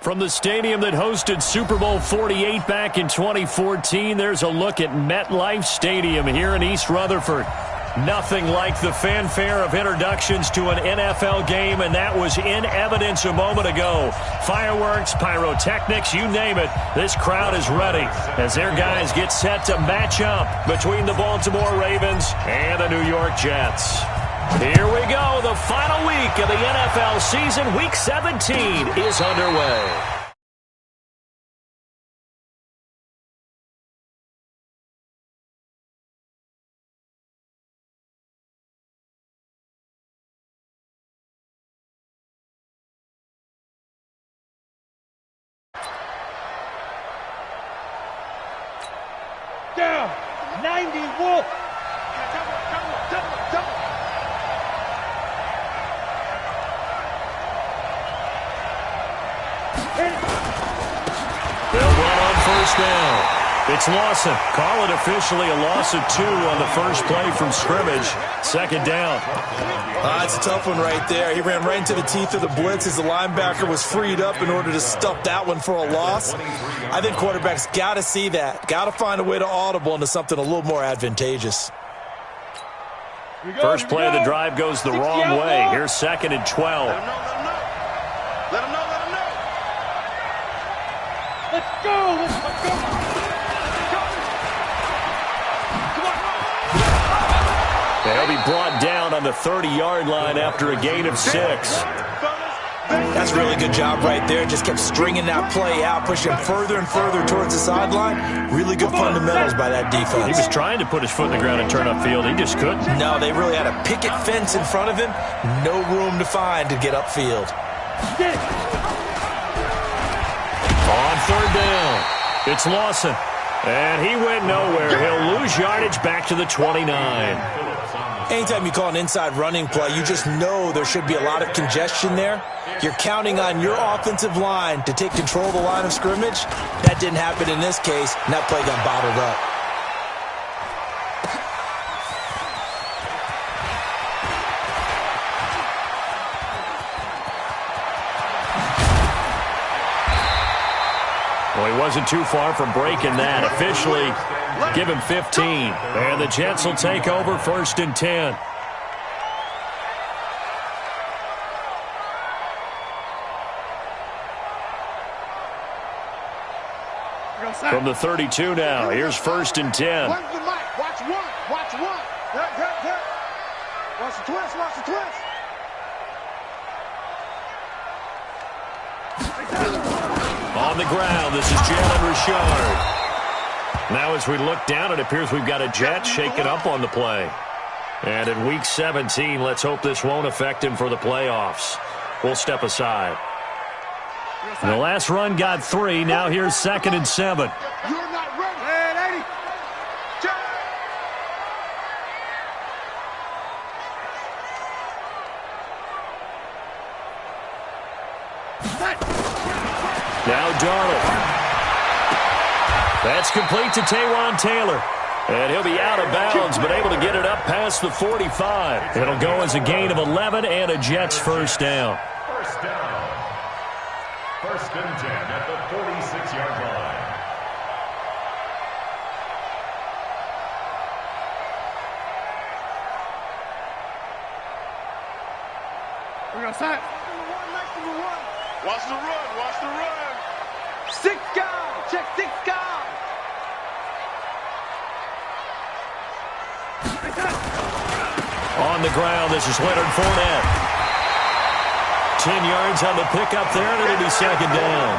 From the stadium that hosted Super Bowl 48 back in 2014, there's a look at MetLife Stadium here in East Rutherford. Nothing like the fanfare of introductions to an NFL game, and that was in evidence a moment ago. Fireworks, pyrotechnics, you name it. This crowd is ready as their guys get set to match up between the Baltimore Ravens and the New York Jets. Here we go. The final week of the NFL season, Week 17, is underway. Down, 90 Wolf. They'll run on first down. It's Lawson. Call it officially a loss of 2 on the first play from scrimmage. Second down. It's a tough one right there. He ran right into the teeth of the blitz as the linebacker was freed up in order to stuff that one for a loss. I think quarterbacks got to see that. Got to find a way to audible into something a little more advantageous. First play of the drive goes the wrong way. Here's 2nd and 12. Let him know. Let's go. They'll be brought down on the 30-yard line after a gain of 6. That's a really good job right there. Just kept stringing that play out, pushing him further and further towards the sideline. Really good fundamentals by that defense. He was trying to put his foot in the ground and turn upfield. He just couldn't. No, they really had a picket fence in front of him. No room to find to get upfield. On 3rd down, it's Lawson. And he went nowhere. He'll lose yardage back to the 29. Anytime you call an inside running play, you just know there should be a lot of congestion there. You're counting on your offensive line to take control of the line of scrimmage. That didn't happen in this case, and that play got bottled up. Well, he wasn't too far from breaking that. Officially, give him 15. And the Jets will take over 1st and 10. From the 32 now, here's 1st and 10. Watch the mic. Watch one. Watch the twist. On the ground, this is Jalen Richard. Now as we look down, it appears we've got a Jet shaken up on the play. And in Week 17, let's hope this won't affect him for the playoffs. We'll step aside. The last run got 3. Now here's 2nd and 7. You're not ready. Hey, 80. Now Darnold. That's complete to Taywan Taylor. And he'll be out of bounds, but able to get it up past the 45. It'll go as a gain of 11 and a Jets first down. First down. 1st and 10 at the 46-yard line. We're going to set. Watch the run. 6 guys. Check 6 guys. On the ground, this is Leonard Fournette. 10 yards on the pickup there, and it'll be 2nd down.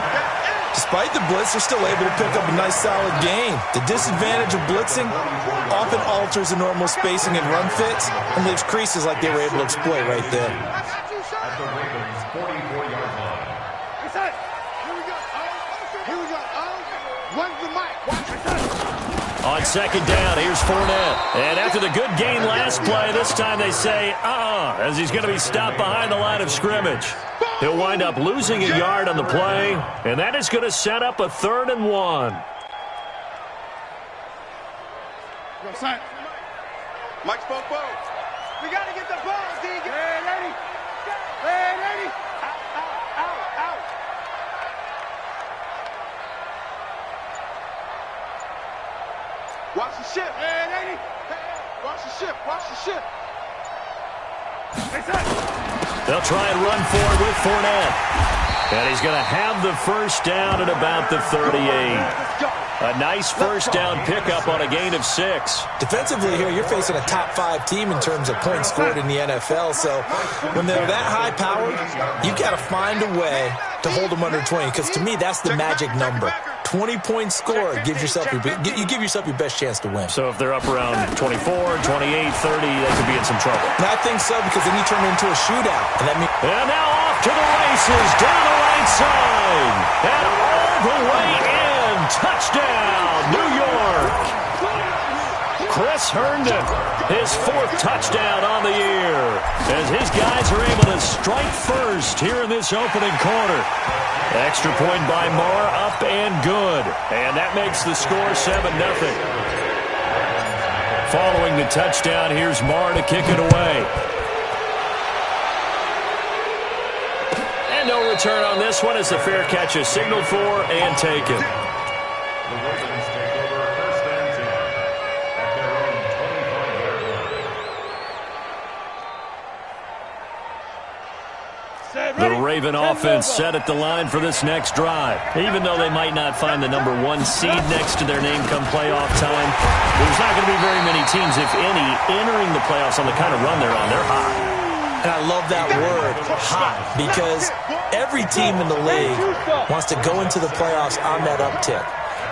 Despite the blitz, they're still able to pick up a nice, solid gain. The disadvantage of blitzing often alters the normal spacing and run fits and leaves creases like they were able to exploit right there. At the Ravens' 44-yard line. Here we go. Run the mic. Watch it. On 2nd down, here's Fournette. And after the good gain last play, this time they say, as he's going to be stopped behind the line of scrimmage. He'll wind up losing a yard on the play, and that is going to set up a 3rd and 1. Mike spoke both. We got to get the ball, D. Hey, lady. Out. ship, man, ain't he? Watch the ship, watch the ship. They'll try and run for it with Fournette. And he's going to have the first down at about the 38. A nice first down pickup on a gain of 6. Defensively here, you're facing a top-5 team in terms of points scored in the NFL. So when they're that high-powered, you've got to find a way to hold them under 20. Because to me, that's the magic number. 20 points scored gives yourself you give yourself your best chance to win. So if they're up around 24, 28, 30, they could be in some trouble. And I think so, because then you turn it into a shootout. And now off to the races, down the right side. And all the way in. Touchdown, New York. Chris Herndon, his 4th touchdown on the year, as his guys are able to strike first here in this opening quarter. Extra point by Marr, up and good. And that makes the score 7-0. Following the touchdown, here's Marr to kick it away. And no return on this one as the fair catch is signaled for and taken. The Ravens take over first and 10 at their own 25-yard line. The Raven offense set at the line for this next drive. Even though they might not find the number 1 seed next to their name come playoff time, there's not going to be very many teams, if any, entering the playoffs on the kind of run they're on. They're hot. And I love that word, hot, because every team in the league wants to go into the playoffs on that uptick.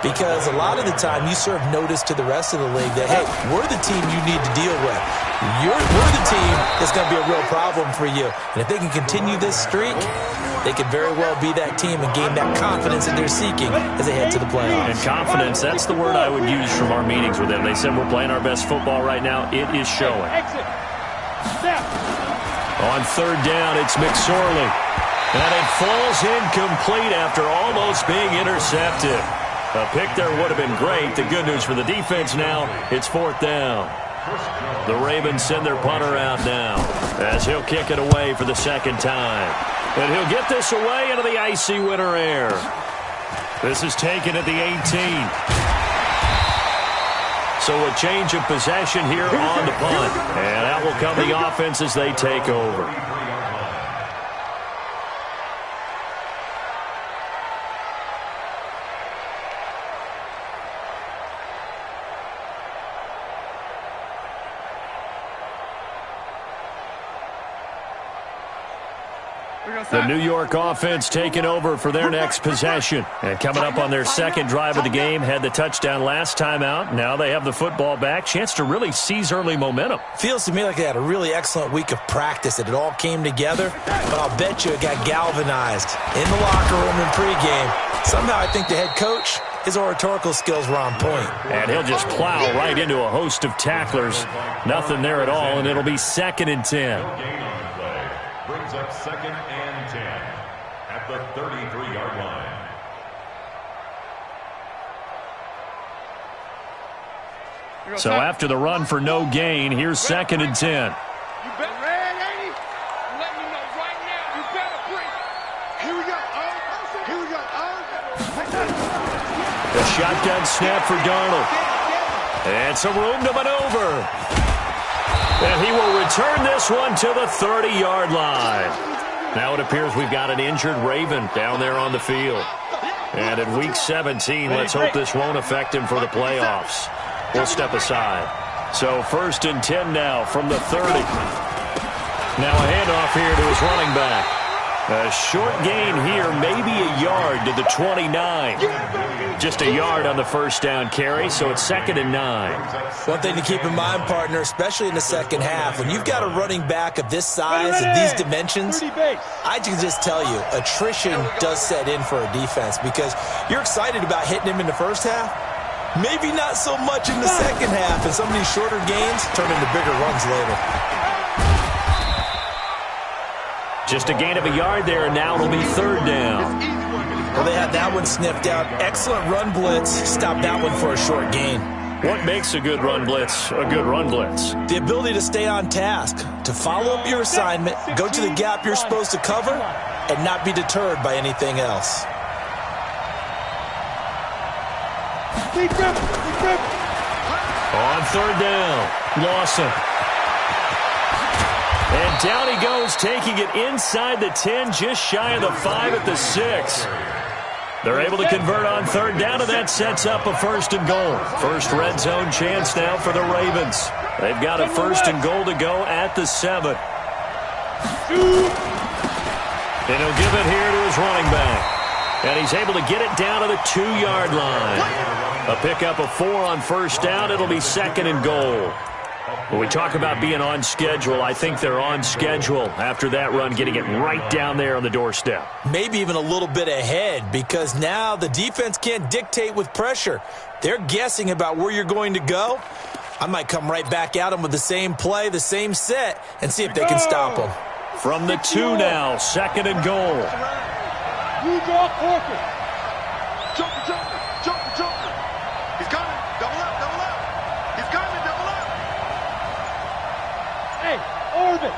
Because a lot of the time you serve notice to the rest of the league that, hey, we're the team you need to deal with. We're the team that's going to be a real problem for you. And if they can continue this streak, they could very well be that team and gain that confidence that they're seeking as they head to the playoffs. And confidence, that's the word I would use from our meetings with them. They said we're playing our best football right now. It is showing. On 3rd down, it's McSorley. And it falls incomplete after almost being intercepted. A pick there would have been great. The good news for the defense now, it's 4th down. The Ravens send their punter out now as he'll kick it away for the 2nd time. And he'll get this away into the icy winter air. This is taken at the 18. So a change of possession here on the punt. And that will come the offense as they take over. The New York offense taking over for their next possession. And coming up on their 2nd drive of the game, had the touchdown last time out. Now they have the football back. Chance to really seize early momentum. Feels to me like they had a really excellent week of practice, that it all came together. But I'll bet you it got galvanized in the locker room in pregame. Somehow I think the head coach, his oratorical skills were on point. And he'll just plow right into a host of tacklers. Nothing there at all, and it'll be 2nd and 10. Brings up 2nd and 10 at the 33-yard line. So after the run for no gain, here's 2nd and 10. You better red, ain't he? Let me know right now. You better bring. Here we go. Here we go. A shotgun snap for Darnold. And some room to maneuver. And he will return this one to the 30-yard line. Now it appears we've got an injured Raven down there on the field. And in Week 17, let's hope this won't affect him for the playoffs. We'll step aside. So 1st and 10 now from the 30. Now a handoff here to his running back. A short gain here, maybe a yard to the 29. Just a yard on the 1st down carry, so it's 2nd and 9. One thing to keep in mind, partner, especially in the second half, when you've got a running back of this size and these dimensions, I can just tell you, attrition does set in for a defense, because you're excited about hitting him in the first half. Maybe not so much in the second half, and some of these shorter gains turn into bigger runs later. Just a gain of a yard there, and now it'll be 3rd down. Well, they had that one sniffed out. Excellent run blitz. Stopped that one for a short gain. What makes a good run blitz a good run blitz? The ability to stay on task, to follow up your assignment, go to the gap you're supposed to cover, and not be deterred by anything else. On third down, Lawson. And down he goes, taking it inside the 10, just shy of the 5 at the 6. They're able to convert on third down, and that sets up a first and goal. First red zone chance now for the Ravens. They've got a first and goal to go at the 7. And he'll give it here to his running back. And he's able to get it down to the 2-yard line. A pickup of 4 on first down. It'll be second and goal. When we talk about being on schedule, I think they're on schedule after that run, getting it right down there on the doorstep. Maybe even a little bit ahead, because now the defense can't dictate with pressure. They're guessing about where you're going to go. I might come right back at them with the same play, the same set, and see if they can stop them. From the 2 now, second and goal. You draw forward. Jumper. He's coming. Double up. He's coming. Double up. Hey, orbit.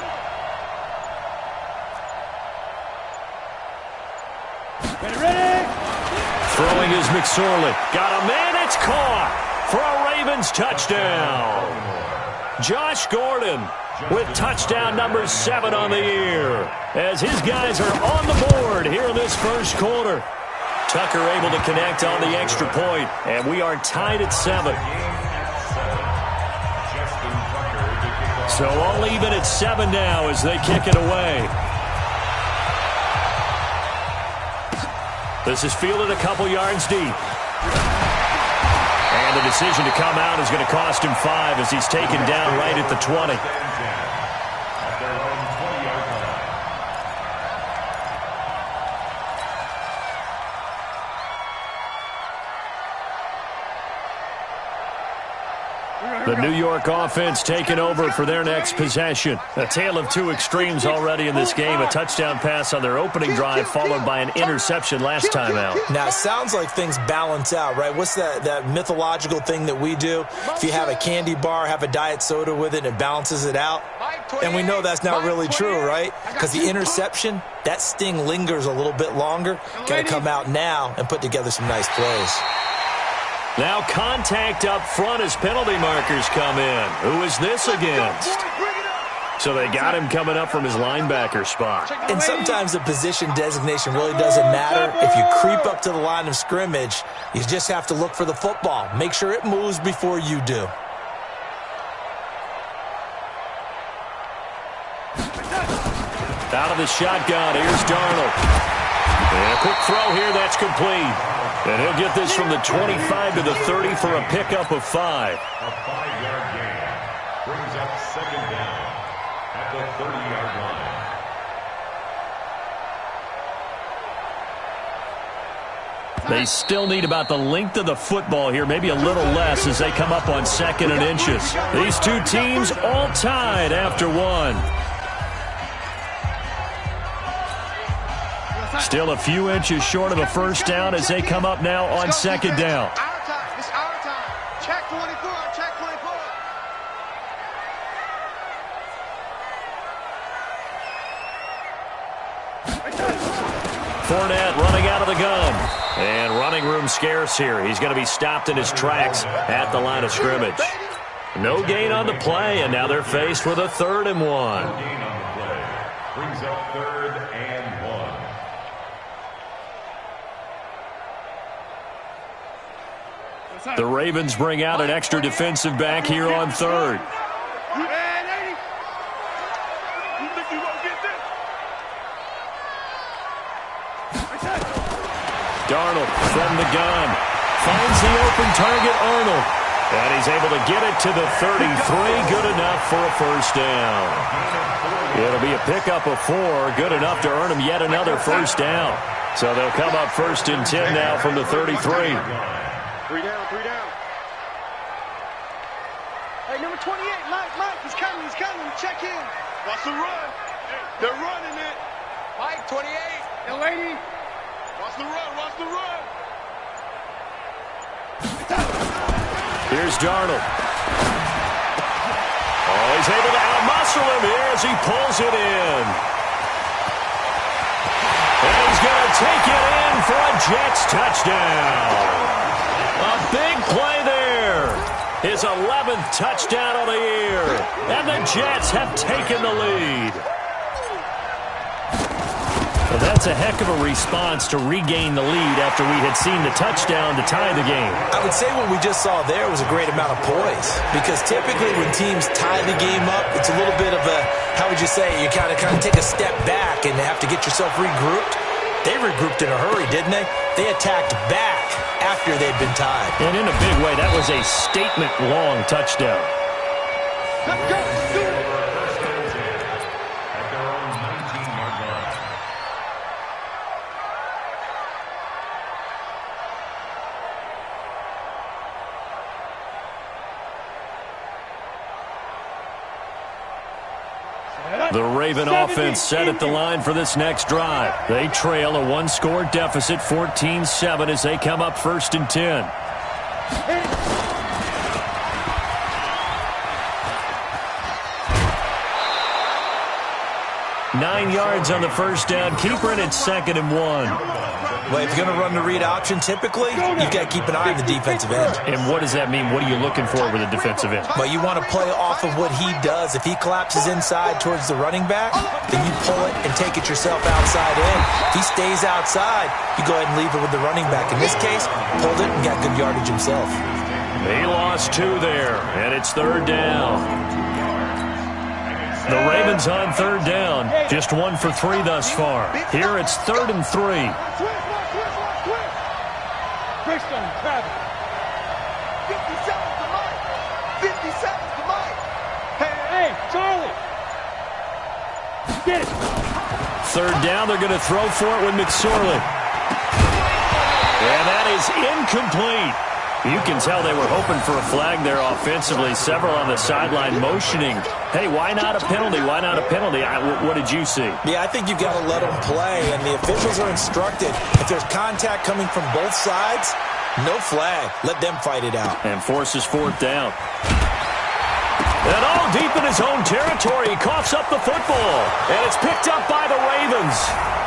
Ready. Throwing is McSorley. Got a man. It's caught for a Ravens touchdown. Josh Gordon with touchdown number 7 on the year, as his guys are on the board here in this first quarter. Tucker able to connect on the extra point, and we are tied at 7. So all even at 7 now as they kick it away. This is fielded a couple yards deep. And the decision to come out is going to cost him 5 as he's taken down right at the 20. The New York offense taking over for their next possession. A tale of two extremes already in this game. A touchdown pass on their opening drive followed by an interception last time out. Now, it sounds like things balance out, right? What's that mythological thing that we do? If you have a candy bar, have a diet soda with it, it balances it out. And we know that's not really true, right? Because the interception, that sting lingers a little bit longer. Got to come out now and put together some nice plays. Now contact up front as penalty markers come in. Who is this against? So they got him coming up from his linebacker spot. And sometimes the position designation really doesn't matter. If you creep up to the line of scrimmage, you just have to look for the football. Make sure it moves before you do. Out of the shotgun, here's Darnold. And a quick throw here, that's complete. And he'll get this from the 25 to the 30 for a pickup of 5. A 5-yard gain brings up second down at the 30-yard line. They still need about the length of the football here, maybe a little less as they come up on 2nd and inches. These two teams all tied after 1. Still a few inches short of a first down as they come up now on 2nd down. It's our time. Check 24. Check 24. Fournette running out of the gun. And running room scarce here. He's going to be stopped in his tracks at the line of scrimmage. No gain on the play, and now they're faced with a 3rd and 1. No gain on the play brings up 3rd and 1. The Ravens bring out an extra defensive back here on 3rd. Darnold from the gun. Finds the open target, Arnold. And he's able to get it to the 33. Good enough for a first down. It'll be a pickup of 4. Good enough to earn him yet another first down. So they'll come up 1st and 10 now from the 33. 3 down. Hey, number 28, Mike, he's coming. Check in. Watch the run. They're running it. Mike, 28. Hey, lady. Watch the run. Here's Darnold. Oh, he's able to outmuscle him here as he pulls it in. And he's going to take it in for a Jets touchdown. A big play there. His 11th touchdown of the year. And the Jets have taken the lead. Well, that's a heck of a response to regain the lead after we had seen the touchdown to tie the game. I would say what we just saw there was a great amount of poise, because typically when teams tie the game up, it's a little bit of a, how would you say, you kind of take a step back and have to get yourself regrouped. They regrouped in a hurry, didn't they? They attacked back after they'd been tied. And in a big way, that was a statement-long touchdown. Let's go. Do it. The Raven offense set at the line for this next drive. They trail a one-score deficit, 14-7, as they come up 1st and 10. Nine yards on the first down. Keeper in at 2nd and 1. Well, if you're going to run the read option, typically, you've got to keep an eye on the defensive end. And what does that mean? What are you looking for with a defensive end? Well, you want to play off of what he does. If he collapses inside towards the running back, then you pull it and take it yourself outside in. If he stays outside, you go ahead and leave it with the running back. In this case, pulled it and got good yardage himself. He lost 2 there, and it's 3rd down. The Ravens on 3rd down. Just 1 for 3 thus far. Here it's 3rd and 3. Bridgestone, Travis. 57 to Mike. 57 to Mike. Hey, Charlie. Get it. 3rd down. They're going to throw for it with McSorley. And that is incomplete. You can tell they were hoping for a flag there offensively. Several on the sideline motioning. Hey, why not a penalty? Why not a penalty? What did you see? Yeah, I think you've got to let them play, and the officials are instructed. If there's contact coming from both sides, no flag. Let them fight it out. And forces 4th down. And all deep in his own territory, he coughs up the football. And it's picked up by the Ravens.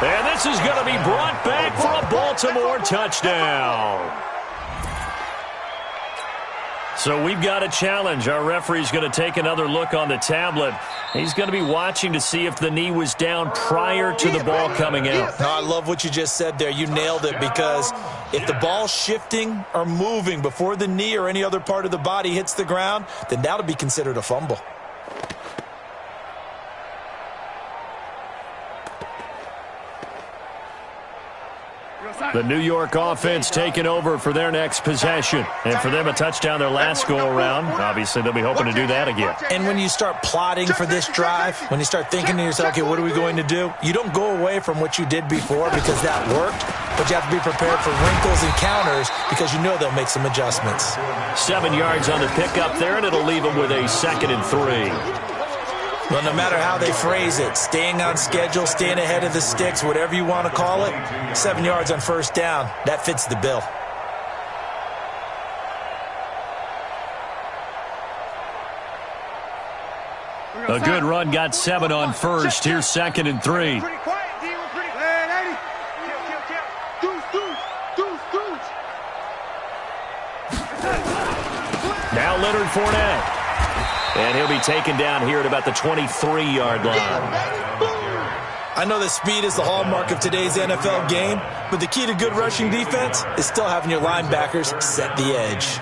And this is going to be brought back for a Baltimore touchdown. So we've got a challenge. Our referee's going to take another look on the tablet. He's going to be watching to see if the knee was down prior to the ball coming out. No, I love what you just said there. You nailed it, because if the ball's shifting or moving before the knee or any other part of the body hits the ground, then that'll be considered a fumble. The New York offense taking over for their next possession. And for them, a touchdown their last go-around. Obviously, they'll be hoping to do that again. And when you start plotting for this drive, when you start thinking to yourself, okay, what are we going to do? You don't go away from what you did before because that worked, but you have to be prepared for wrinkles and counters because you know they'll make some adjustments. 7 yards on the pickup there, and it'll leave them with a 2nd and 3. Well, no matter how they phrase it, staying on schedule, staying ahead of the sticks, whatever you want to call it, 7 yards on 1st down, that fits the bill. A good run, got 7 on 1st. Here's 2nd and 3. Pretty quiet, D. We're pretty quiet. Hey, Now Leonard Fournette. And he'll be taken down here at about the 23-yard line. I know that speed is the hallmark of today's NFL game, but the key to good rushing defense is still having your linebackers set the edge.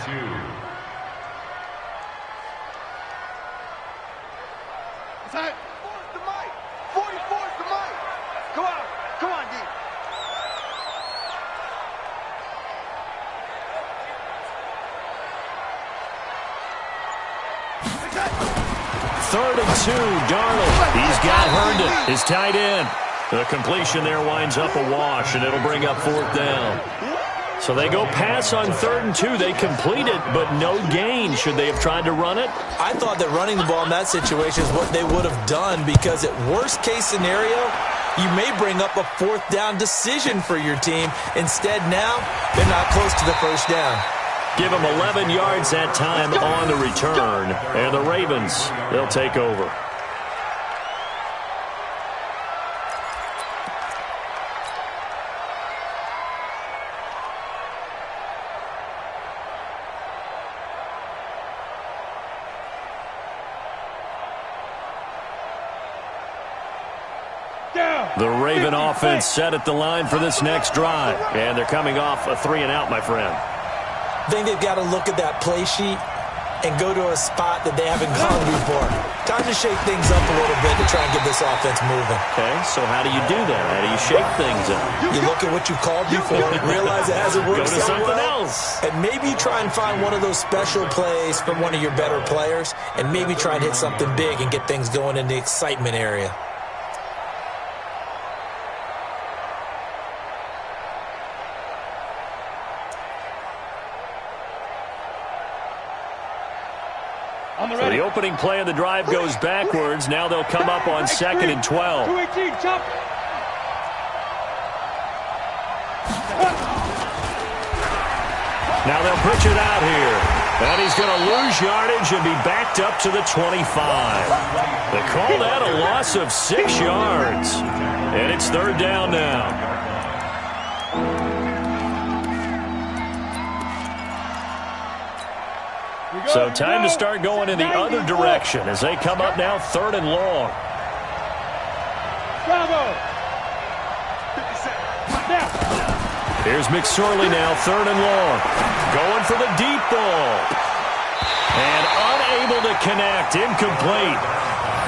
Come on, D. 3rd and 2, Darnold. He's got Herndon, his tight end. The completion there winds up a wash, and it'll bring up 4th down. So they go pass on 3rd and 2. They complete it, but no gain. Should they have tried to run it? I thought that running the ball in that situation is what they would have done, because at worst case scenario, you may bring up a 4th down decision for your team. Instead, now they're not close to the 1st down. Give them 11 yards that time on the return. And the Ravens, they'll take over. The Raven offense set at the line for this next drive. And they're coming off a 3-and-out, my friend. I think they've got to look at that play sheet and go to a spot that they haven't gone before. Time to shake things up a little bit to try and get this offense moving. Okay, so how do you do that? How do you shake things up? You look at what you called before, realize it hasn't worked so well. Go to something else. And maybe try and find one of those special plays from one of your better players, and maybe try and hit something big and get things going in the excitement area. So the opening play of the drive goes backwards. Now they'll come up on 2nd and 12. Now they'll pitch it out here. And he's going to lose yardage and be backed up to the 25. They call that a loss of 6 yards. And it's 3rd down now. So time to start going in the other direction as they come up now 3rd and long. Here's McSorley now, 3rd and long. Going for the deep ball. And unable to connect, incomplete.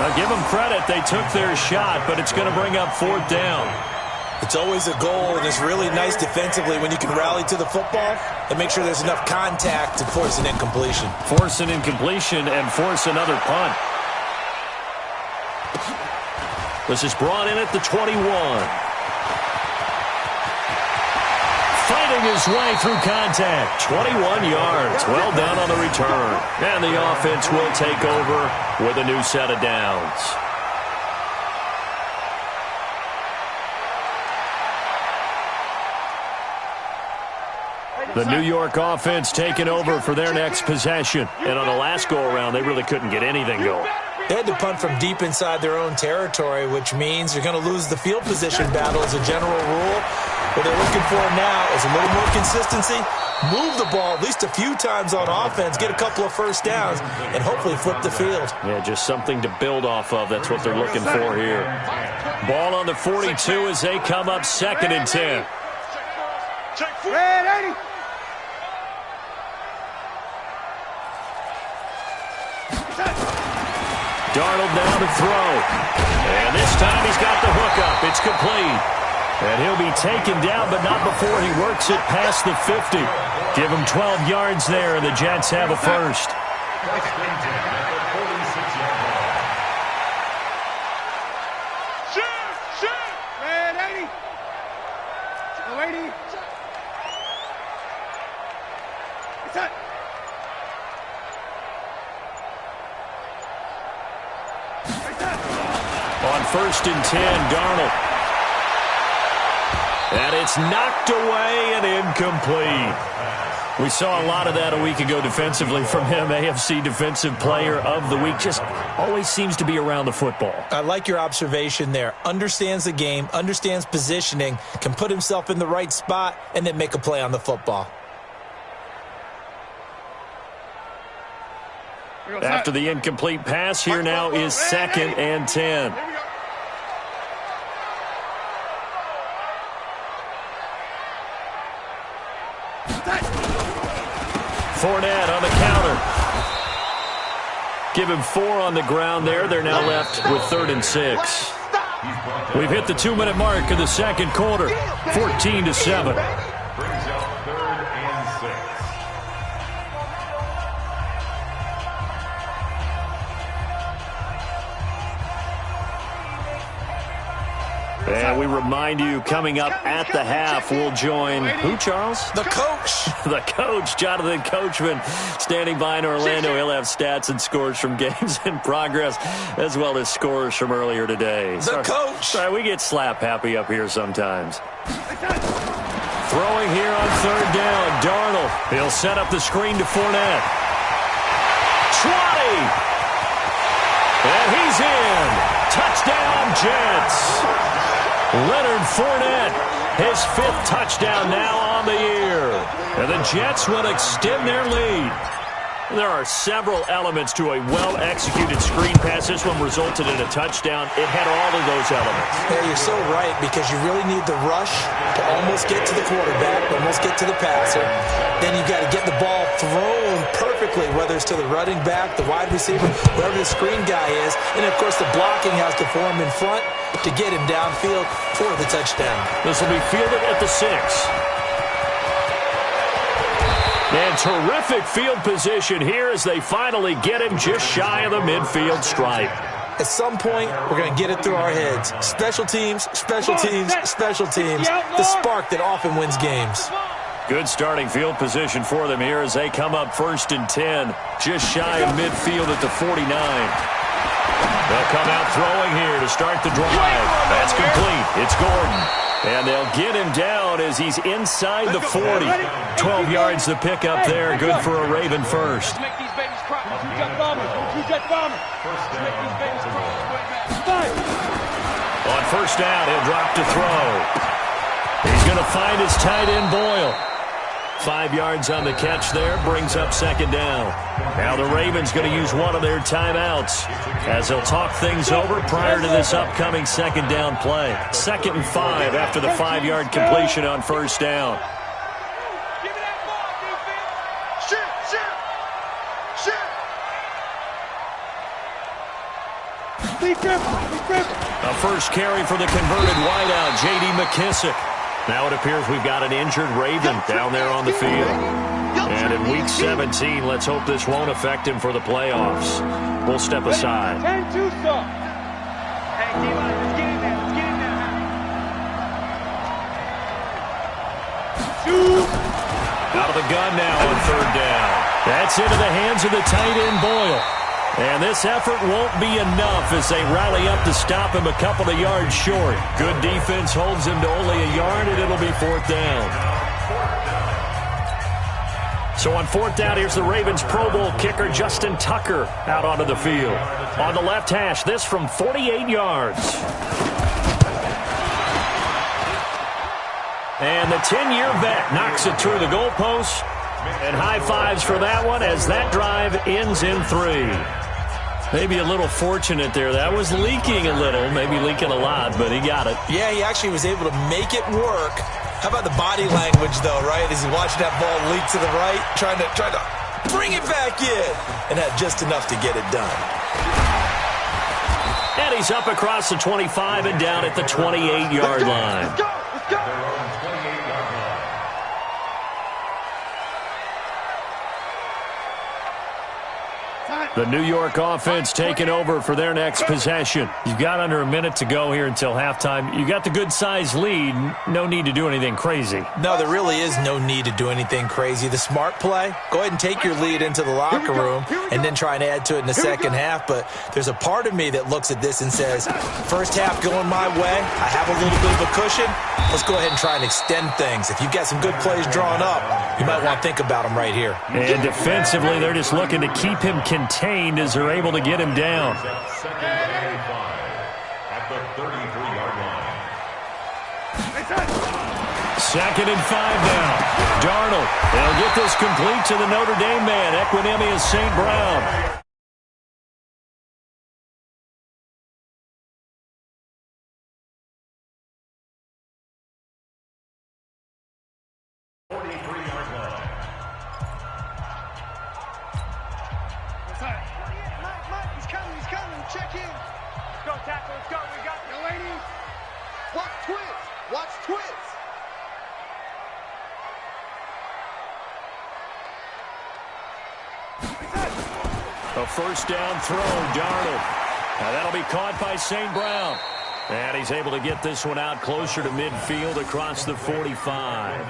I'll give them credit, they took their shot, but it's going to bring up 4th down. It's always a goal, and it's really nice defensively when you can rally to the football and make sure there's enough contact to force an incompletion. Force an incompletion and force another punt. This is brought in at the 21. Fighting his way through contact. 21 yards. Well down on the return. And the offense will take over with a new set of downs. The New York offense taking over for their next possession. And on the last go-around, they really couldn't get anything going. They had to punt from deep inside their own territory, which means you're going to lose the field position battle as a general rule. What they're looking for now is a little more consistency, move the ball at least a few times on offense, get a couple of first downs, and hopefully flip the field. Yeah, just something to build off of. That's what they're looking for here. Ball on the 42 as they come up 2nd and 10. Red 80. Darnold now to throw. And this time he's got the hook up. It's complete. And he'll be taken down, but not before he works it past the 50. Give him 12 yards there, and the Jets have a first. Red 80. 80. It's it. On 1st and 10, Darnold. And it's knocked away and incomplete. We saw a lot of that a week ago defensively from him. AFC Defensive Player of the Week. Just always seems to be around the football. I like your observation there. Understands the game, understands positioning, can put himself in the right spot, and then make a play on the football. After the incomplete pass, here now is 2nd and 10. Fournette on the counter. Give him 4 on the ground there. They're now left with 3rd and 6. We've hit the 2-minute mark of the 2nd quarter. 14-7. Brings up 3rd and 6. And we remind you, coming up at the half, we'll join who, Charles? The coach. The coach, Jonathan Coachman, standing by in Orlando. He'll have stats and scores from games in progress, as well as scores from earlier today. The coach. Sorry, we get slap happy up here sometimes. Throwing here on 3rd down, Darnold. He'll set up the screen to Fournette. 20. And he's in. Touchdown, Jets. Leonard Fournette, his 5th touchdown now on the year. And the Jets will extend their lead. There are several elements to a well-executed screen pass. This one resulted in a touchdown. It had all of those elements. Yeah, you're so right, because you really need the rush to almost get to the quarterback, almost get to the passer. Then you've got to get the ball thrown perfectly, whether it's to the running back, the wide receiver, whoever the screen guy is. And, of course, the blocking has to form in front to get him downfield for the touchdown. This will be fielded at the 6. And terrific field position here as they finally get him just shy of the midfield stripe. At some point, we're going to get it through our heads. Special teams, special teams, special teams. The spark that often wins games. Good starting field position for them here as they come up 1st and 10. Just shy of midfield at the 49. They'll come out throwing here to start the drive. That's complete. It's Gordon. And they'll get him down as he's inside the 40. 12 yards to pick up there. Good for a Raven first. On 1st down, he'll drop to throw. He's going to find his tight end, Boyle. 5 yards on the catch there, brings up 2nd down. Now the Ravens going to use one of their timeouts as they'll talk things over prior to this upcoming 2nd down play. 2nd and 5 after the 5-yard completion on 1st down. Give me that ball, defense. Shoot. Be careful. A first carry for the converted wideout, J.D. McKissick. Now it appears we've got an injured Raven down there on the field. And in Week 17, let's hope this won't affect him for the playoffs. We'll step aside. 10-2 stop. Hey, D-line, let's get in there. Shoot. Out of the gun now on 3rd down. That's into the hands of the tight end, Boyle. And this effort won't be enough as they rally up to stop him a couple of yards short. Good defense holds him to only a yard, and it'll be 4th down. So on 4th down, here's the Ravens Pro Bowl kicker, Justin Tucker, out onto the field. On the left hash, this from 48 yards. And the 10-year vet knocks it through the goalpost. And high fives for that one as that drive ends in 3. Maybe a little fortunate there. That was leaking a little, maybe leaking a lot, but he got it. Yeah, he actually was able to make it work. How about the body language, though, right? As he watched that ball leak to the right, trying to bring it back in, and had just enough to get it done. And he's up across the 25 and down at the 28-yard line. Let's go. The New York offense taking over for their next possession. You've got under a minute to go here until halftime. You got the good-sized lead. No need to do anything crazy. No, there really is no need to do anything crazy. The smart play, go ahead and take your lead into the locker room and then try and add to it in the second half. But there's a part of me that looks at this and says, first half going my way, I have a little bit of a cushion. Let's go ahead and try and extend things. If you've got some good plays drawn up, you might want to think about them right here. And defensively, they're just looking to keep him contained as they're able to get him down. At the 33-yard line. 2nd and 5 now. Darnold, they'll get this complete to the Notre Dame man, Equinemius St. Brown. Check in. Let's go, tackle. Let's go. We got you, lady. Watch twins. Watch twins. A first down throw, Darnold. Now that'll be caught by St. Brown. And he's able to get this one out closer to midfield across the 45.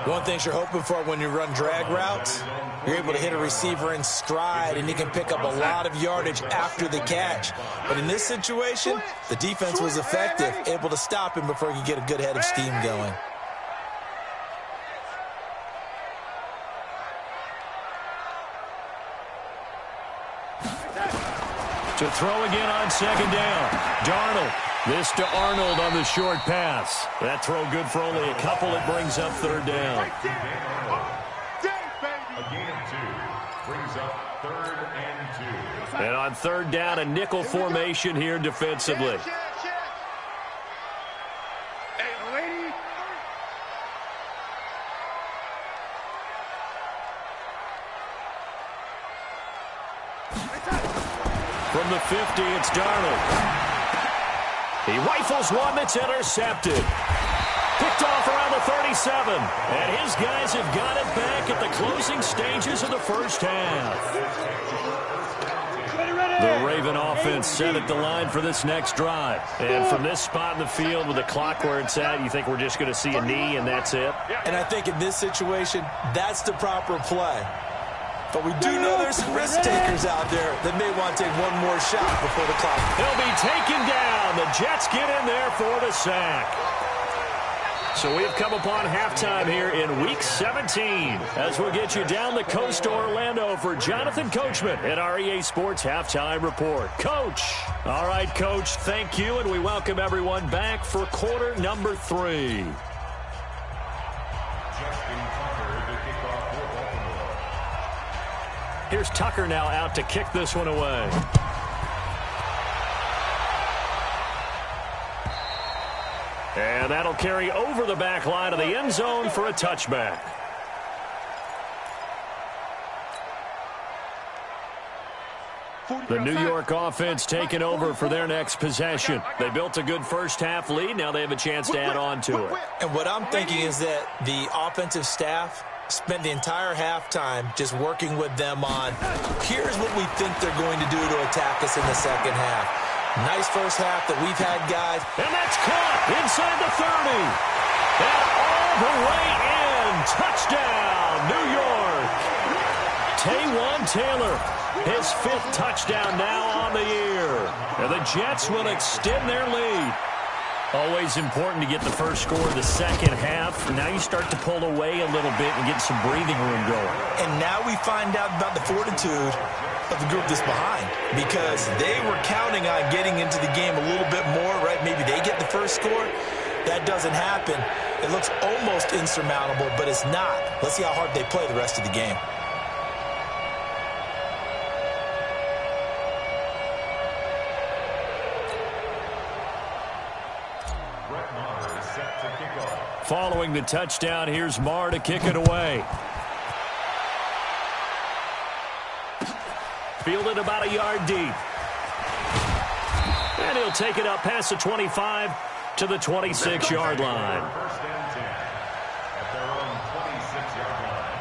One thing you're hoping for when you run drag routes, you're able to hit a receiver in stride, and he can pick up a lot of yardage after the catch. But in this situation, the defense was effective, able to stop him before he could get a good head of steam going. To throw again on 2nd down. Darnold. This to Arnold on the short pass. That throw good for only a couple. It brings up 3rd down. A gain of 2. Brings up 3rd and 2. And on 3rd down, a nickel formation here defensively. From the 50, it's Darnold. He rifles one that's intercepted. Picked off around the 37. And his guys have got it back at the closing stages of the first half. The Raven offense set at the line for this next drive. And from this spot in the field with the clock where it's at, you think we're just going to see a knee and that's it? And I think in this situation, that's the proper play. But we do know there's some risk takers out there that may want to take one more shot before the clock. He'll be taken down. The Jets get in there for the sack. So we've come upon halftime here in Week 17 as we'll get you down the coast to Orlando for Jonathan Coachman at our EA Sports Halftime Report. Coach. All right, Coach, thank you, and we welcome everyone back for quarter number 3. Here's Tucker now out to kick this one away. And that'll carry over the back line of the end zone for a touchback. The New York offense taking over for their next possession. They built a good first-half lead. Now they have a chance to add on to it. And what I'm thinking is that the offensive staff spent the entire halftime just working with them on, here's what we think they're going to do to attack us in the second half. Nice first half that we've had, guys. And that's caught inside the 30. And all the way in. Touchdown, New York. Taywan Taylor, his 5th touchdown now on the year. And the Jets will extend their lead. Always important to get the first score of the second half. Now you start to pull away a little bit and get some breathing room going. And now we find out about the fortitude of the group that's behind, because they were counting on getting into the game a little bit more, right? Maybe they get the first score. That doesn't happen. It looks almost insurmountable, but it's not. Let's see how hard they play the rest of the game. Following the touchdown, here's Marr to kick it away. Fielded about a yard deep. And he'll take it up past the 25 to the 26-yard line. First and 10 at their own 26-yard line.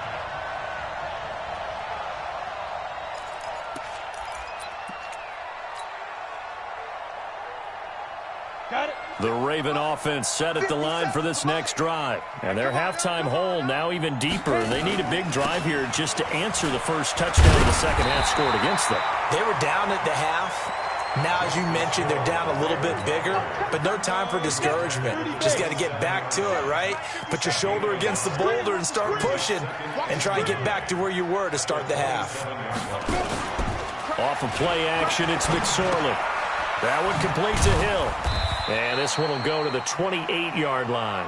Got it. The Raven offense set at the line for this next drive. And their halftime hole now even deeper. They need a big drive here just to answer the first touchdown the second half scored against them. They were down at the half. Now, as you mentioned, they're down a little bit bigger, but no time for discouragement. Just got to get back to it, right? Put your shoulder against the boulder and start pushing and try and get back to where you were to start the half. Off of play action, it's McSorley. That one complete to Hill. And this one will go to the 28-yard line.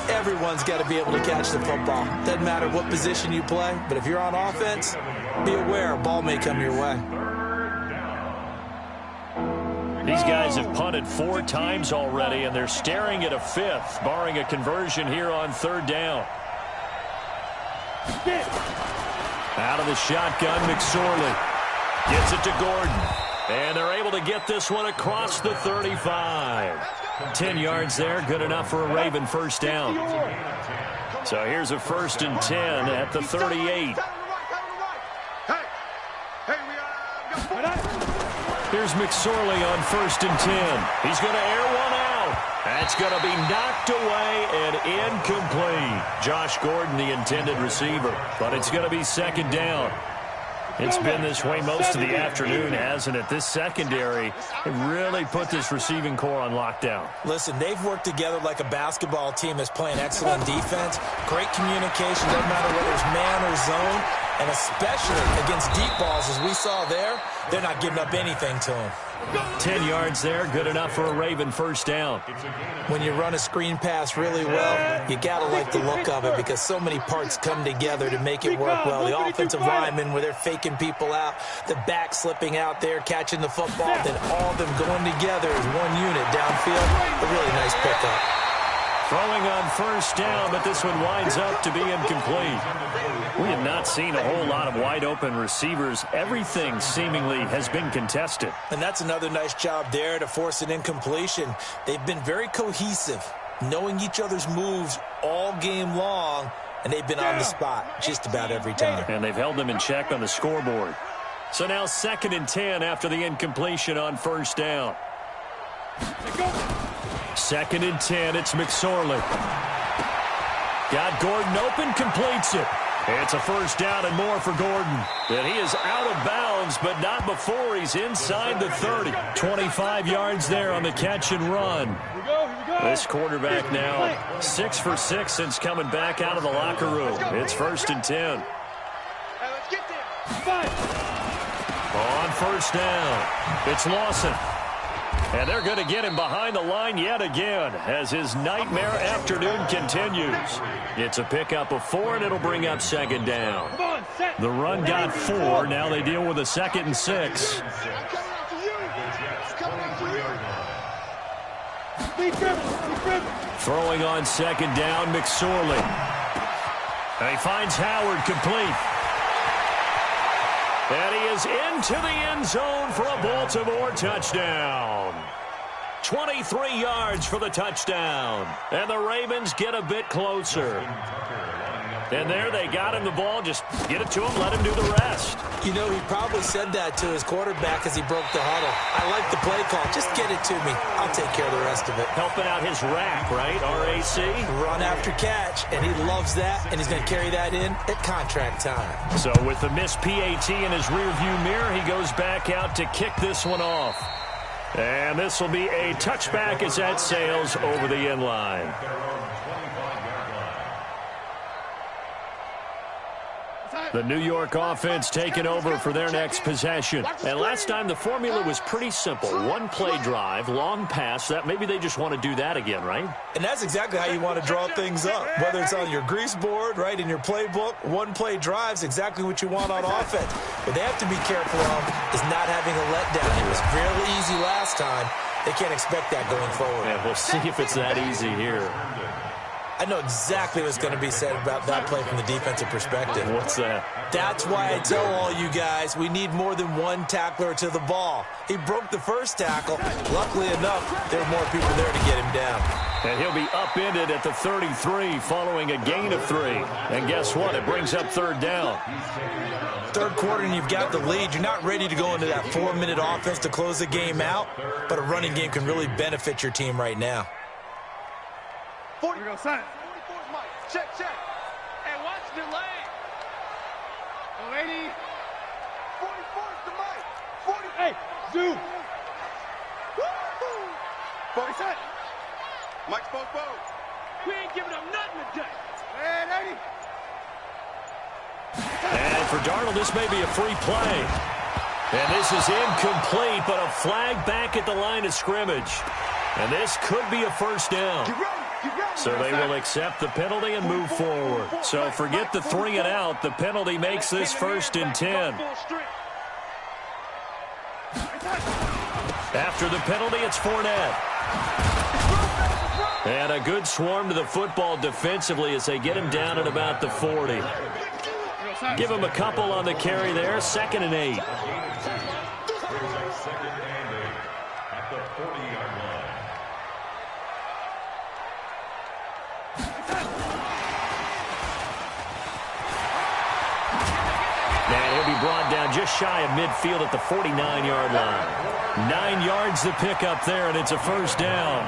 Everyone's got to be able to catch the football. Doesn't matter what position you play, but if you're on offense, be aware a ball may come your way. These guys have punted 4 times already, and they're staring at a 5th, barring a conversion here on 3rd down. Out of the shotgun, McSorley gets it to Gordon. And they're able to get this one across the 35. 10 yards there, good enough for a Raven first down. So here's a 1st and 10 at the 38. Here's McSorley on 1st and 10. He's going to air one out. That's going to be knocked away and incomplete. Josh Gordon, the intended receiver. But it's going to be 2nd down. It's been this way most of the afternoon, hasn't it? This secondary really put this receiving core on lockdown. Listen, they've worked together like a basketball team that's playing excellent defense. Great communication, doesn't matter whether it's man or zone. And especially against deep balls, as we saw there, they're not giving up anything to him. 10 yards there, good enough for a Raven first down. When you run a screen pass really well, you got to like the look of it because so many parts come together to make it work well. The offensive linemen, where they're faking people out, the back slipping out there, catching the football, then all of them going together as one unit downfield. A really nice pickup. Throwing on first down, but this one winds up to be incomplete. We have not seen a whole lot of wide-open receivers. Everything seemingly has been contested. And that's another nice job there to force an incompletion. They've been very cohesive, knowing each other's moves all game long, and they've been on the spot just about every time. And they've held them in check on the scoreboard. So now 2nd and 10 after the incompletion on first down. 2nd and 10, it's McSorley. Got Gordon open, completes it. It's a first down and more for Gordon. And he is out of bounds, but not before he's inside the 30. 25 yards there on the catch and run. This quarterback now 6 for 6 since coming back out of the locker room. It's 1st and 10. On first down, it's Lawson. And they're going to get him behind the line yet again as his nightmare afternoon continues. It's a pickup of 4, and it'll bring up 2nd down. The run got 4. Now they deal with a 2nd and 6. Throwing on 2nd down, McSorley. And he finds Howard complete. And he is into the end zone for a Baltimore touchdown. 23 yards for the touchdown. And the Ravens get a bit closer. And there they got him the ball. Just get it to him, let him do the rest. You know, he probably said that to his quarterback as he broke the huddle. I like the play call. Just get it to me. I'll take care of the rest of it. Helping out his rack, right? RAC. Run after catch, and he loves that, and he's going to carry that in at contract time. So with the missed PAT in his rearview mirror, he goes back out to kick this one off. And this will be a touchback as that sails over the end line. The New York offense taking over for their next possession. And last time the formula was pretty simple. One play drive, long pass. That maybe they just want to do that again, right? And that's exactly how you want to draw things up. Whether it's on your grease board, right, in your playbook, one play drive's exactly what you want on offense. What they have to be careful of is not having a letdown. It was fairly easy last time. They can't expect that going forward. Yeah, we'll see if it's that easy here. I know exactly what's going to be said about that play from the defensive perspective. What's that? That's why I tell all you guys we need more than one tackler to the ball. He broke the first tackle. Luckily enough, there were more people there to get him down. And he'll be upended at the 33 following a gain of 3. And guess what? It brings up 3rd down. Third quarter and you've got the lead. You're not ready to go into that 4-minute offense to close the game out, but a running game can really benefit your team right now. 40. Here we go, son. 44's Mike. Check. Hey, watch the lane. The lady. 44's the Mike. 40. Hey, zoom. Woo-hoo. 40 set. Mike's both. We ain't giving up nothing today. And 80. And for Darnold, this may be a free play. And this is incomplete, but a flag back at the line of scrimmage. And this could be a first down. So they will accept the penalty and move forward. So forget the 3 and out. The penalty makes this 1st and 10. After the penalty, it's Fournette. And a good swarm to the football defensively as they get him down at about the 40. Give him a couple on the carry there. 2nd and 8. Brought down just shy of midfield at the 49-yard line. 9 yards to pick up there, and it's a first down.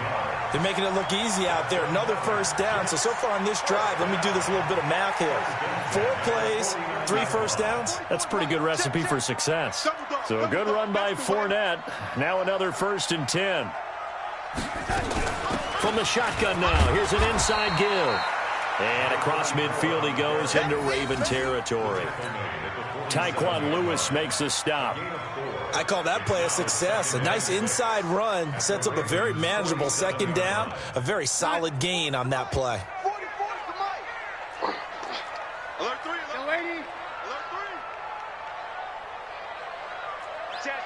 They're making it look easy out there. Another first down. So far on this drive, let me do this little bit of math here. 4 plays, 3 first downs. That's a pretty good recipe for success. So a good run by Fournette. Now another 1st and 10. From the shotgun now, here's an inside give. And across midfield he goes into Raven territory. Tyquan Lewis makes the stop. I call that play a success. A nice inside run sets up a very manageable second down. A very solid gain on that play. 44 is the mic. Alert 3. Alert 3. Check.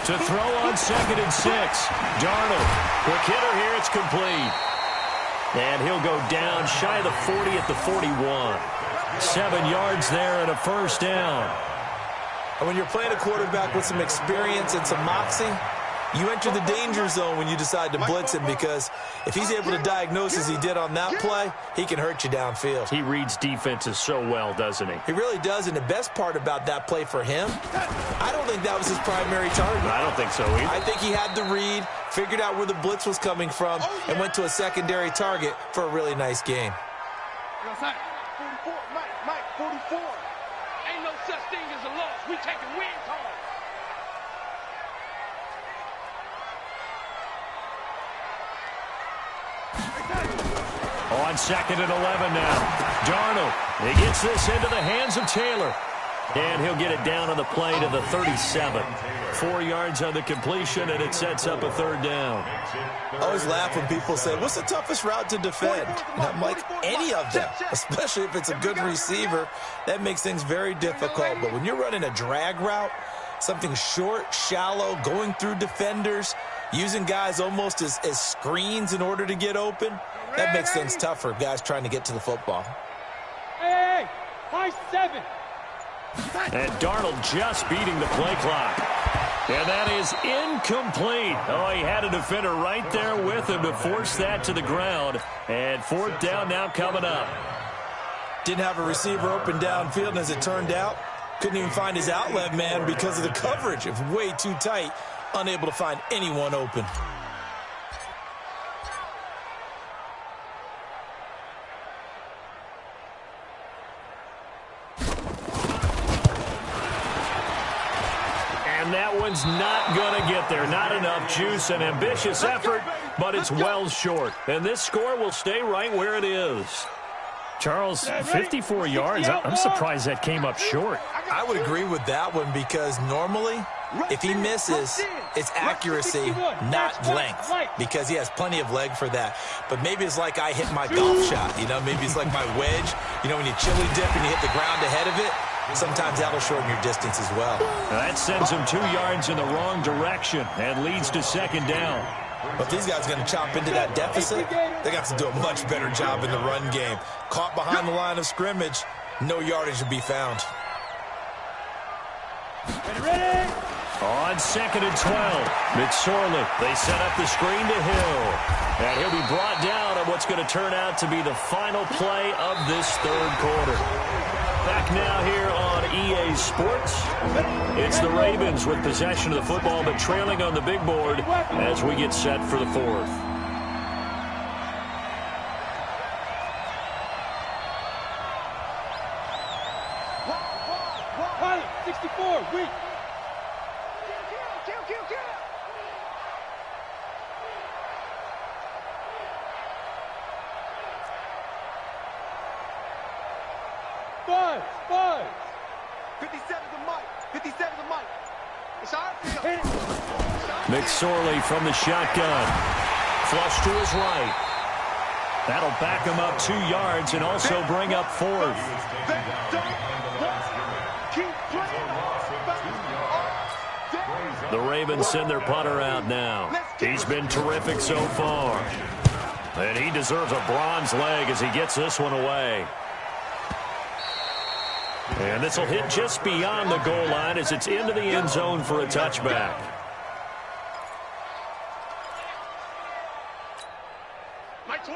To throw on 2nd and 6. Darnold. Quick hitter here. It's complete. And he'll go down shy of the 40 at the 41. 7 yards there and a first down. And when you're playing a quarterback with some experience and some moxie, you enter the danger zone when you decide to blitz him, because if he's able to diagnose as he did on that play, he can hurt you downfield. He reads defenses so well, doesn't he? He really does, and the best part about that play for him, I don't think that was his primary target. I don't think so either. I think he had the read, figured out where the blitz was coming from, and went to a secondary target for a really nice game. 44, Mike, 44. Ain't no such thing as a loss. We taking wins home. On 2nd and 11 now. Darnold. He gets this into the hands of Taylor. And he'll get it down on the play to the 37. 4 yards on the completion, and it sets up a third down. I always laugh when people say, what's the toughest route to defend? And I'm like, any of them, especially if it's a good receiver. That makes things very difficult. But when you're running a drag route, something short, shallow, going through defenders, using guys almost as screens in order to get open, that makes things tougher, guys trying to get to the football. Hey, high 7. And Darnold just beating the play clock. And that is incomplete. Oh, he had a defender right there with him to force that to the ground. And 4th down now coming up. Didn't have a receiver open downfield, and as it turned out, couldn't even find his outlet man because of the coverage. It was way too tight, unable to find anyone open. And that one's not going to get there. Not enough juice. An ambitious effort, but it's well short. And this score will stay right where it is. Charles, 54 yards. I'm surprised that came up short. I would agree with that one, because normally, if he misses, it's accuracy, not length, because he has plenty of leg for that. But maybe it's like I hit my golf shot, maybe it's like my wedge. When you chili dip and you hit the ground ahead of it, sometimes that'll shorten your distance as well. That sends him 2 yards in the wrong direction and leads to 2nd down. But these guys are going to chop into that deficit. They got to do a much better job in the run game. Caught behind the line of scrimmage, no yardage to be found. Ready? On 2nd and 12, McSorley. They set up the screen to Hill. And he'll be brought down on what's going to turn out to be the final play of this 3rd quarter. Back now here on EA Sports. It's the Ravens with possession of the football, but trailing on the big board as we get set for the 4th. Pilot, 64, weak. Kill. Buzz. 57 the mic. It's our field. McSorley from the shotgun. Flush to his right. That'll back him up 2 yards and also bring up 4th. The Ravens send their punter out now. He's been terrific so far. And he deserves a bronze leg as he gets this one away. And this will hit just beyond the goal line as it's into the end zone for a touchback.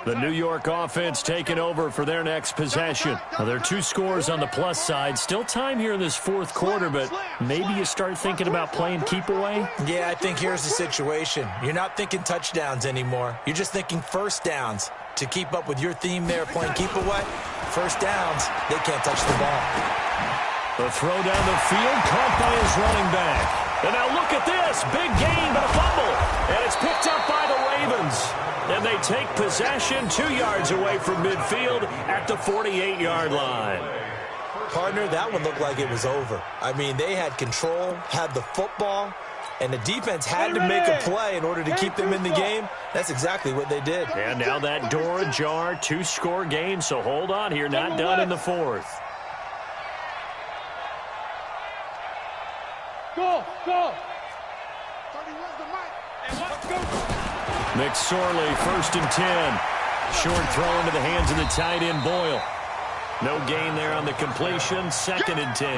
The New York offense taking over for their next possession. Now, there are 2 scores on the plus side. Still time here in this 4th quarter, but maybe you start thinking about playing keep away? Yeah, I think here's the situation. You're not thinking touchdowns anymore. You're just thinking first downs. To keep up with your theme there, playing keep away, first downs, they can't touch the ball. The throw down the field, caught by his running back. And now look at this. Big gain, but a fumble. And it's picked up by the Ravens. And they take possession 2 yards away from midfield at the 48-yard line. Partner, that one looked like it was over. I mean, they had control, had the football, and the defense had to make a play in order to keep them in the game. That's exactly what they did. And now that door ajar, 2-score game, so hold on here, not done in the fourth. Go, go. 31's the mic. And let's go. McSorley, 1st and 10. Short throw into the hands of the tight end, Boyle. No gain there on the completion, 2nd and 10.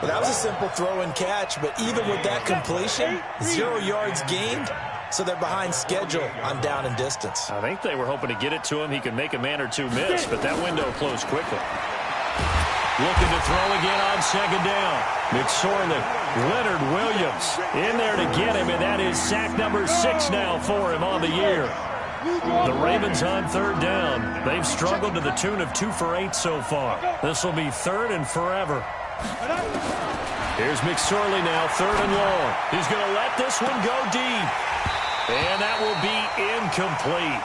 Well, that was a simple throw and catch, but even with that completion, 0 yards gained, so they're behind schedule on down and distance. I think they were hoping to get it to him. He could make a man or two miss, but that window closed quickly. Looking to throw again on 2nd down. McSorley, Leonard Williams in there to get him, and that is sack number 6 now for him on the year. The Ravens on 3rd down. They've struggled to the tune of 2 for 8 so far. This will be 3rd and forever. Here's McSorley now, 3rd and long. He's going to let this one go deep. And that will be incomplete.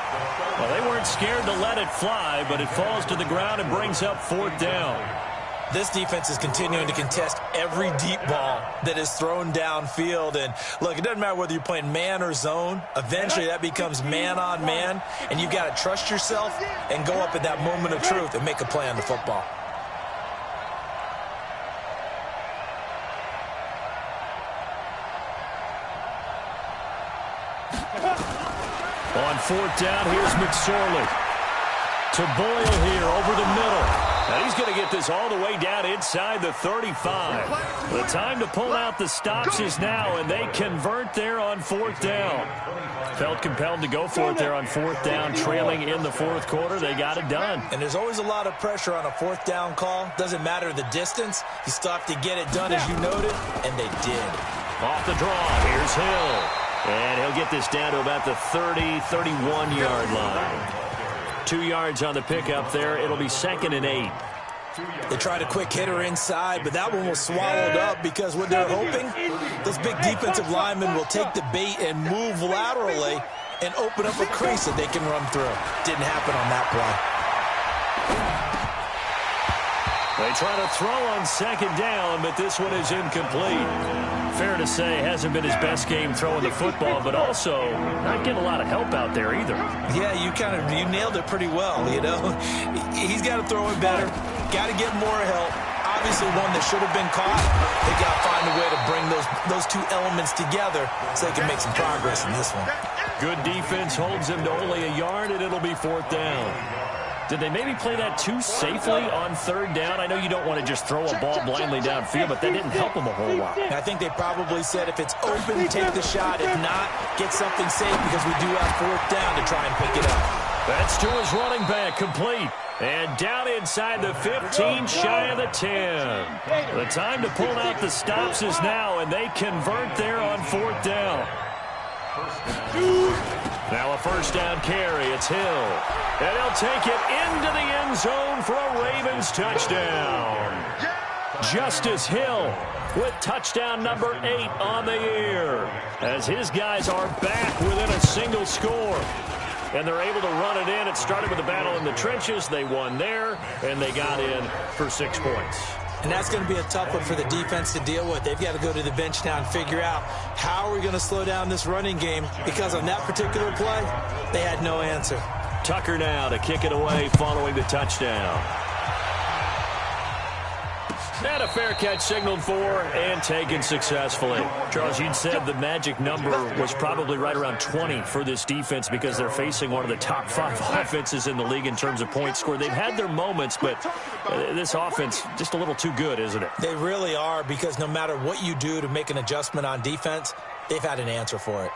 Well, they weren't scared to let it fly, but it falls to the ground and brings up 4th down. This defense is continuing to contest every deep ball that is thrown downfield. And, look, it doesn't matter whether you're playing man or zone. Eventually, that becomes man-on-man, and you've got to trust yourself and go up at that moment of truth and make a play on the football. On 4th down, here's McSorley. To Boyle here over the middle. And he's going to get this all the way down inside the 35. The time to pull out the stops is now, and they convert there on 4th down. Felt compelled to go for it there on 4th down, trailing in the 4th quarter. They got it done. And there's always a lot of pressure on a 4th down call. Doesn't matter the distance. You still have to get it done, as you noted, and they did. Off the draw, here's Hill. And he'll get this down to about the 30-31-yard line. 2 yards on the pickup there. It'll be 2nd and 8. They tried a quick hitter inside, but that one was swallowed up because what they're hoping, those big defensive linemen will take the bait and move laterally and open up a crease that they can run through. Didn't happen on that play. They try to throw on 2nd down, but this one is incomplete. Fair to say, hasn't been his best game throwing the football, but also not getting a lot of help out there either. Yeah, you nailed it pretty well, you know. He's got to throw it better. Got to get more help. Obviously one that should have been caught. They got to find a way to bring those two elements together so they can make some progress in this one. Good defense holds him to only a yard, and it'll be 4th down. Did they maybe play that too safely on 3rd down? I know you don't want to just throw a ball blindly downfield, but that didn't help them a whole lot. I think they probably said if it's open, take the shot. If not, get something safe because we do have 4th down to try and pick it up. That's to his running back, complete. And down inside the 15, shy of the 10. The time to pull out the stops is now, and they convert there on 4th down. Now a 1st down carry. It's Hill. And he'll take it into the end zone for a Ravens touchdown. Justice Hill with touchdown number 8 on the year, as his guys are back within a single score. And they're able to run it in. It started with a battle in the trenches. They won there, and they got in for 6 points. And that's going to be a tough one for the defense to deal with. They've got to go to the bench now and figure out how are we going to slow down this running game, because on that particular play, they had no answer. Tucker now to kick it away following the touchdown. And a fair catch signaled for and taken successfully. Charles, you'd said the magic number was probably right around 20 for this defense because they're facing one of the top 5 offenses in the league in terms of points scored. They've had their moments, but this offense just a little too good, isn't it? They really are, because no matter what you do to make an adjustment on defense, they've had an answer for it.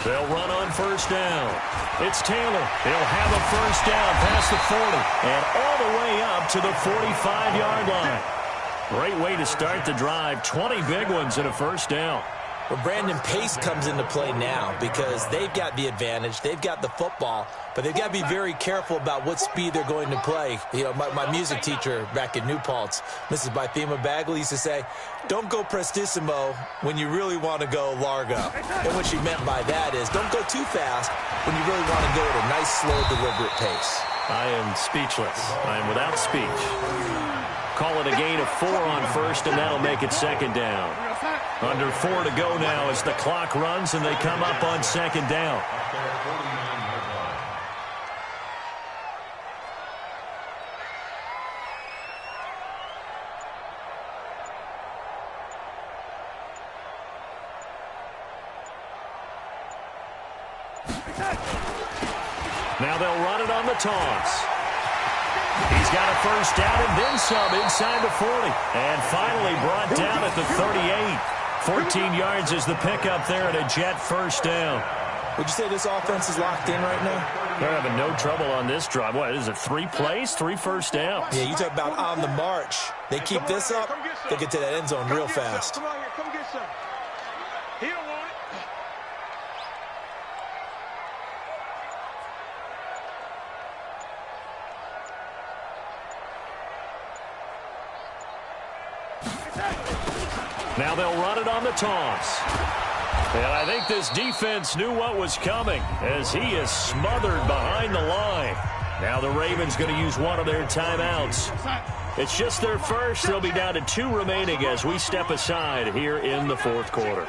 They'll run on 1st down. It's Taylor. He'll have a 1st down past the 40 and all the way up to the 45-yard line. Great way to start the drive. 20 big ones and a 1st down. But Brandon, pace comes into play now because they've got the advantage. They've got the football, but they've got to be very careful about what speed they're going to play. You know, my music teacher back in New Paltz, Mrs. Bythema Bagley, used to say, don't go prestissimo when you really want to go largo. And what she meant by that is don't go too fast when you really want to go at a nice, slow, deliberate pace. I am speechless. I am without speech. Call it a gain of 4 on first, and that'll make it second down. Under 4 to go now as the clock runs, and they come up on second down. Now they'll run it on the toss. He's got a first down and then some inside the 40. And finally brought down at the 38. 14 yards is the pickup there and a Jet first down. Would you say this offense is locked in right now? They're having no trouble on this drive. What is it, 3 plays, 3 first downs? Yeah, you talk about on the march. They keep this up, they'll get to that end zone real fast. Come on here, come get some. He don't want it. Now they'll run it on the toss. And I think this defense knew what was coming as he is smothered behind the line. Now the Ravens going to use one of their timeouts. It's just their first. They'll be down to 2 remaining as we step aside here in the fourth quarter.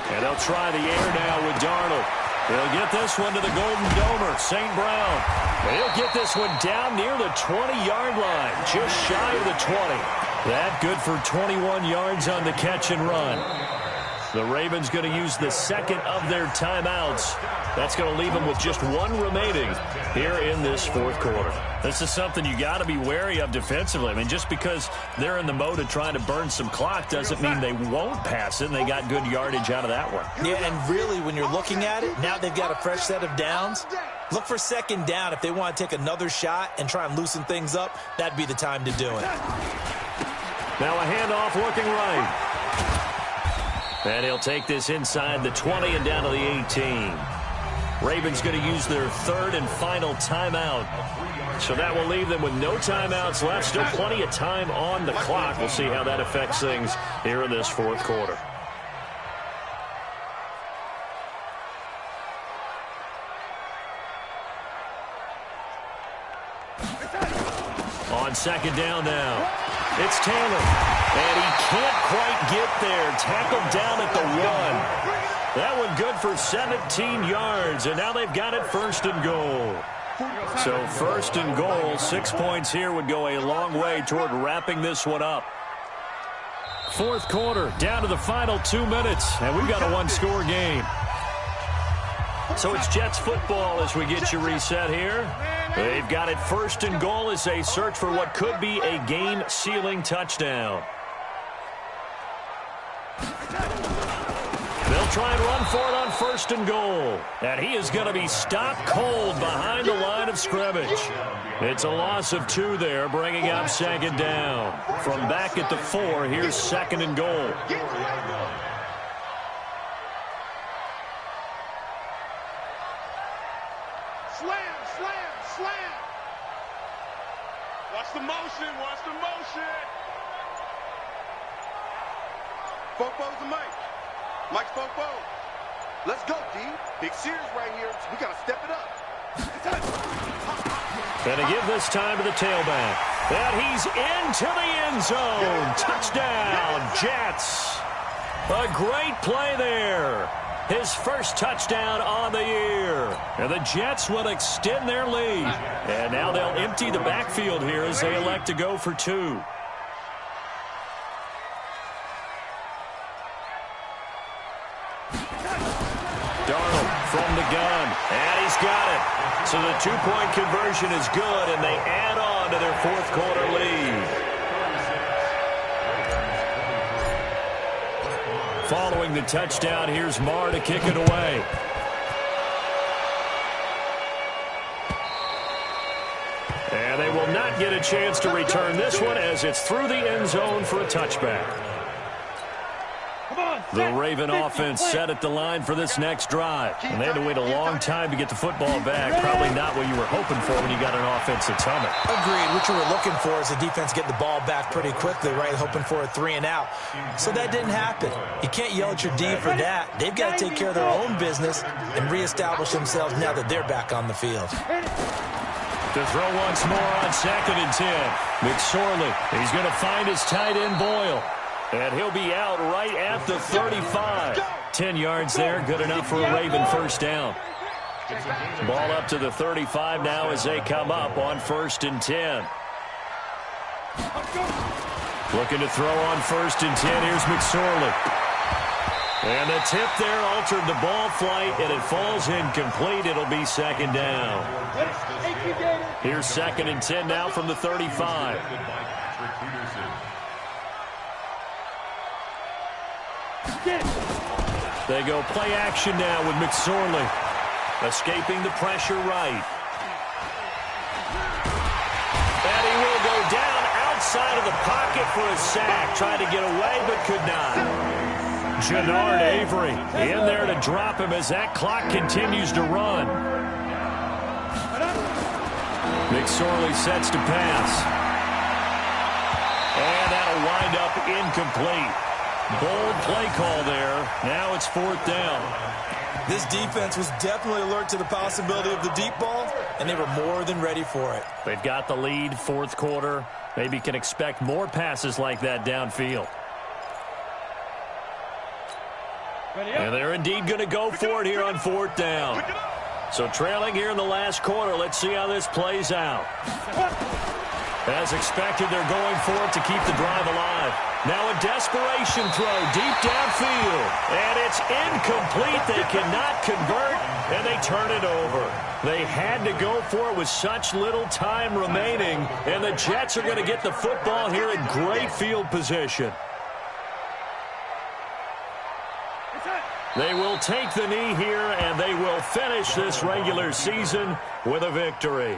And they'll try the air now with Darnold. They'll get this one to the Golden Domer, St. Brown. They'll get this one down near the 20-yard line, just shy of the 20. That good for 21 yards on the catch and run. The Ravens going to use the second of their timeouts. That's going to leave them with just 1 remaining here in this fourth quarter. This is something you got to be wary of defensively. I mean, just because they're in the mode of trying to burn some clock doesn't mean they won't pass it, and they got good yardage out of that one. Yeah, and really, when you're looking at it, now they've got a fresh set of downs. Look for second down. If they want to take another shot and try and loosen things up, that'd be the time to do it. Now a handoff looking right. And he'll take this inside the 20 and down to the 18. Ravens going to use their third and final timeout. So that will leave them with no timeouts left. Still plenty of time on the clock. We'll see how that affects things here in this fourth quarter. On second down now. It's Taylor, and he can't quite get there. Tackled down at the 1. That one good for 17 yards, and now they've got it first and goal. So first and goal, 6 points here would go a long way toward wrapping this one up. Fourth quarter, down to the final 2 minutes, and we've got a 1-score game. So it's Jets football as we get you reset here. They've got it first and goal as they search for what could be a game-sealing touchdown. They'll try and run for it on first and goal. And he is going to be stopped cold behind the line of scrimmage. It's a loss of 2 there, bringing up second down. From back at the 4, here's second and goal. Watch the motion, watch the motion. Fofo's the mic. Mike's Fofo. Let's go, D. Big series right here. We got to step it up. Going to give this time to the tailback. And he's into the end zone. Touchdown, Jets. A great play there. His first touchdown on the year. And the Jets will extend their lead. And now they'll empty the backfield here as they elect to go for 2. Darnold from the gun. And he's got it. So the 2-point conversion is good, and they add on to their fourth quarter lead. Following the touchdown, here's Marr to kick it away. get a chance to return this one as it's through the end zone for a touchback. The Raven offense set at the line for this next drive. And they had to wait a long time to get the football back. Probably not what you were hoping for when you got an offense that's humming. Agreed. What you were looking for is the defense getting the ball back pretty quickly, right? Hoping for a 3 and out. So that didn't happen. You can't yell at your D for that. They've got to take care of their own business and reestablish themselves now that they're back on the field. To throw once more on 2nd and 10. McSorley, he's going to find his tight end Boyle. And he'll be out right at the 35. 10 yards there, good enough for a Raven first down. Ball up to the 35 now as they come up on 1st and 10. Looking to throw on 1st and 10. Here's McSorley. And the tip there altered the ball flight, and it falls incomplete. It'll be 2nd down. Here's 2nd and 10 now from the 35. They go play action now with McSorley. Escaping the pressure right. And he will go down outside of the pocket for a sack. Tried to get away but could not. Jannard Avery in there to drop him as that clock continues to run. McSorley sets to pass. And that'll wind up incomplete. Bold play call there. Now it's 4th down. This defense was definitely alert to the possibility of the deep ball, and they were more than ready for it. They've got the lead, 4th quarter. Maybe can expect more passes like that downfield. And they're indeed going to go for it here on 4th down. So trailing here in the last quarter. Let's see how this plays out. As expected, they're going for it to keep the drive alive. Now a desperation throw deep downfield. And it's incomplete. They cannot convert, and they turn it over. They had to go for it with such little time remaining, and the Jets are going to get the football here in great field position. They will take the knee here, and they will finish this regular season with a victory.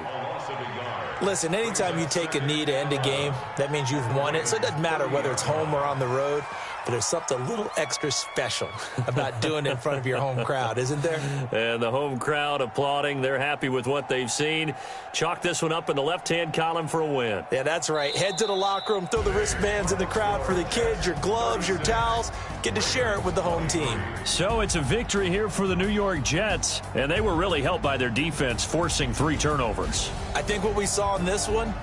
Listen, anytime you take a knee to end a game, that means you've won it. So it doesn't matter whether it's home or on the road, but there's something a little extra special about doing it in front of your home crowd, isn't there? And the home crowd applauding. They're happy with what they've seen. Chalk this one up in the left-hand column for a win. Yeah, that's right. Head to the locker room, throw the wristbands in the crowd for the kids, your gloves, your towels. Get to share it with the home team. So it's a victory here for the New York Jets, and they were really helped by their defense, forcing 3 turnovers. I think what we saw in this one,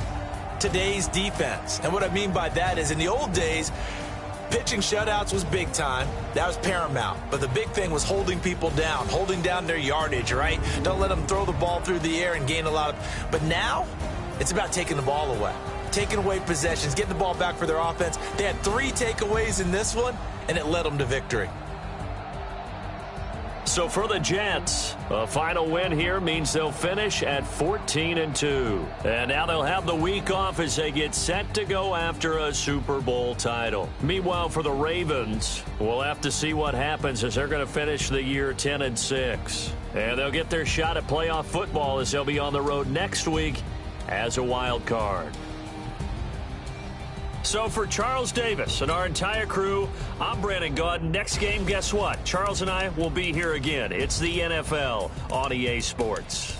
today's defense. And what I mean by that is in the old days, pitching shutouts was big time. That was paramount. But the big thing was holding people down, holding down their yardage, right? Don't let them throw the ball through the air and gain a lot of... But now, it's about taking the ball away. Taking away possessions, getting the ball back for their offense. They had 3 takeaways in this one, and it led them to victory. So for the Jets, a final win here means they'll finish at 14-2. And now they'll have the week off as they get set to go after a Super Bowl title. Meanwhile, for the Ravens, we'll have to see what happens as they're going to finish the year 10-6. And they'll get their shot at playoff football as they'll be on the road next week as a wild card. So for Charles Davis and our entire crew, I'm Brandon Gaudin. Next game, guess what? Charles and I will be here again. It's the NFL on EA Sports.